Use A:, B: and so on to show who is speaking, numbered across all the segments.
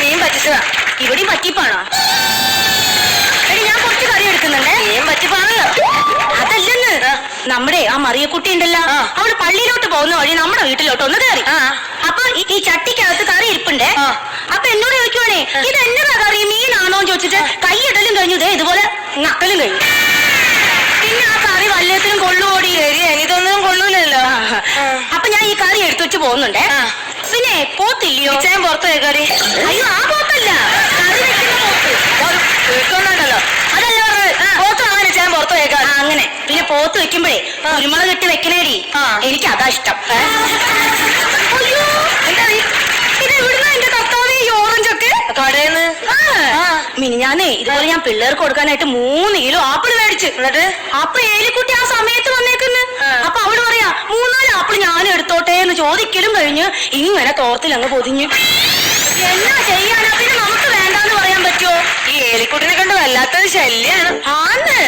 A: മീൻ പറ്റിച്ചതാ. ഇവിടെയും പറ്റിപ്പാണോ? എടി ഞാൻ കുറച്ച് കറി എടുക്കുന്നുണ്ടേ. മീൻ പറ്റിപ്പാണല്ലോ. അതല്ലെന്ന്, നമ്മുടെ ആ മറിയക്കുട്ടി ഉണ്ടല്ലോ, അവള് പള്ളിയിലോട്ട് പോകുന്ന വഴി നമ്മുടെ വീട്ടിലോട്ട് ഒന്ന് കയറി. അപ്പൊ ഈ ചട്ടിക്കകത്ത് കറി ഇരിപ്പുണ്ടേ. അപ്പൊ എന്നോട് ചോദിക്കുവാണേ, ഇത് എന്നതാ കറി, മീനാണോന്ന് ചോദിച്ചിട്ട് കൈ ഇടലും കഴിഞ്ഞു, ദേ ഇതുപോലെ നക്കലും കഴിഞ്ഞു. പിന്നെ ആ കറി വല്ലത്തിനും കൊള്ളുകൂടി. ഇതൊന്നും കൊള്ളൂലല്ലോ. അപ്പൊ ഞാൻ ഈ കറി എടുത്തു വെച്ച് പോകുന്നുണ്ടേ. പിന്നെ പോത്തില്ലയോ? ഞാൻ പുറത്ത് വെക്കാടി. അയ്യോ, ആ പോത്തല്ല, കറി വെക്കുന്ന പോത്ത്. അതല്ല പോത്ത്. അങ്ങനെ ഞാൻ പുറത്ത് വെക്കാം. അങ്ങനെ പിന്നെ പോത്ത് വെക്കുമ്പോഴേ കുരുമുളക് ഇട്ട് വെക്കണേടി. എനിക്ക് അതാ ഇഷ്ടം. അയ്യോ, എന്താ ഇത് എവിടുന്ന എന്റെ കർത്താവേ ഈ ഓറഞ്ചൊക്കെ? കടേന്ന്. മിനിഞ്ഞാന്നേ ഇതുപോലെ ഞാൻ പിള്ളേർക്ക് കൊടുക്കാനായിട്ട് 3 കിലോ ആപ്പിൾ മേടിച്ചു. അപ്പൊ ഏലിക്കുട്ടി ആ സമയത്ത് വന്നേക്കുന്നു. അപ്പൊ അവള് പറയാ 3-4 ആപ്പിൾ ഞാൻ എടുത്തോട്ടെ എന്ന് ചോദിക്കലും കഴിഞ്ഞ് ഇങ്ങനെ തോർത്തിൽ അങ്ങ് പൊതിഞ്ഞു. എന്നാ ചെയ്യാനാ? പിന്നെ നമുക്ക് വേണ്ടാന്ന് പറയാൻ പറ്റുമോ? ഈ ഏലിക്കുട്ടിനെ കണ്ട് വല്ലാത്തൊരു ശല്യാണ്. ആന്ന്.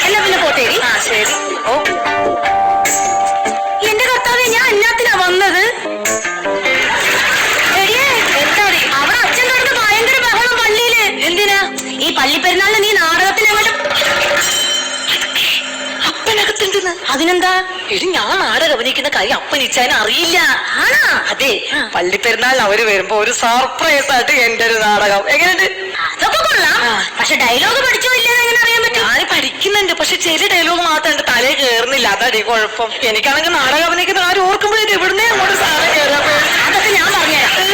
A: എന്നാ പിന്നെ പോട്ടേരി. ശരി. ഓ, എന്റെ കർത്താവേ, ഞാൻ എന്നാത്തിനാ വന്നത്? അവിടെ അച്ഛൻ കിടന്ന് ഭയങ്കര ബഹളം പള്ളിയില്. എന്തിനാ? ഈ പള്ളിപ്പെരുന്നാളിന് നീ നാടകത്തിന് അപ്പനകത്തുണ്ടെന്ന്. അതിനെന്താ? എടി, ഞാൻ നാടകം അഭിനയിക്കുന്ന കാര്യം അപ്പനിച്ചാനും അറിയില്ല. ആണോ? അതെ, പള്ളിപ്പെരുന്നാളിന് അവര് വരുമ്പോ ഒരു സർപ്രൈസ് ആയിട്ട് എന്റെ ഒരു നാടകം. എങ്ങനെയുണ്ട്? അതൊക്കെ കൊള്ളാം. പക്ഷെ ഡയലോഗ് പഠിച്ചോ ഇല്ലെന്ന് എങ്ങനെ അറിയാൻ പറ്റും? ഞാൻ പഠിക്കുന്നുണ്ട്, പക്ഷെ ചില ഡയലോഗ് മാത്രം എന്റെ തലയിൽ കയറുന്നില്ല. അതാടി കുഴപ്പം. എനിക്കാണെങ്കിൽ നാടകം അഭിനയിക്കുന്ന കാര്യം ഓർക്കുമ്പോഴേ എവിടുന്നേ അങ്ങോട്ട് സാധനം കയറാൻ. അതൊക്കെ ഞാൻ പറഞ്ഞുതരാം.